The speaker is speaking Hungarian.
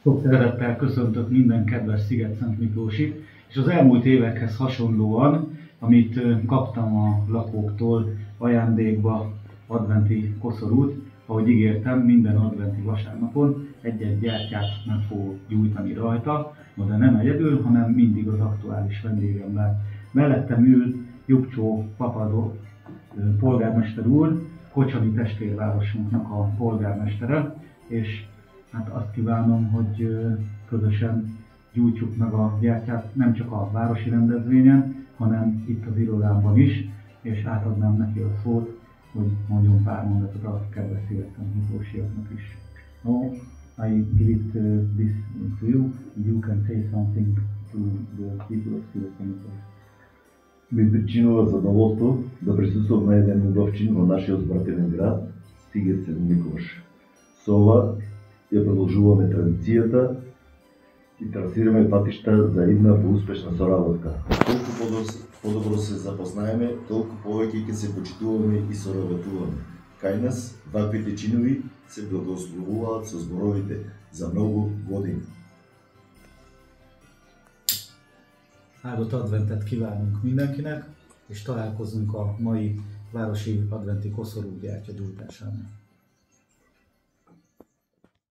Sok szeretettel köszöntök minden kedves Sziget-Szent Miklósit, és az elmúlt évekhez hasonlóan, amit kaptam a lakóktól ajándékba, adventi koszorút, ahogy ígértem, minden adventi vasárnapon egy-egy gyertyát meg fogok gyújtani rajta, de nem egyedül, hanem mindig az aktuális vendégemmel. Mellettem ül Jukcsó Papadó polgármester úr, Kocsani testvérvárosunknak a polgármestere, és hát azt kívánom, hogy közösen gyújtsuk meg a gyertyát nem csak a városi rendezvényen, hanem itt az irodámban is, és átadnám neki a szót, hogy mondjon pár mondatot a kedves Sziget-Szent Miklósiaknak is. Now I give it this to you. You can say something to the people of Sziget-Szent Miklós. Ми причинува задоволство да присуствувам на еден убав чин во нашиот братевен град, Сигет-Сент Миклош. Со ова ја продолжуваме традицијата и трасираме патишта за една поуспешна соработка. Колку подобро се запознаеме, толку повеќе ќе се почитуваме и соработуваме. Кај нас ваквите чинови се благословуваат со зборовите за многу години. Áldott adventet kívánunk mindenkinek, és találkozunk a mai városi adventi koszorú gyertya gyújtásánál.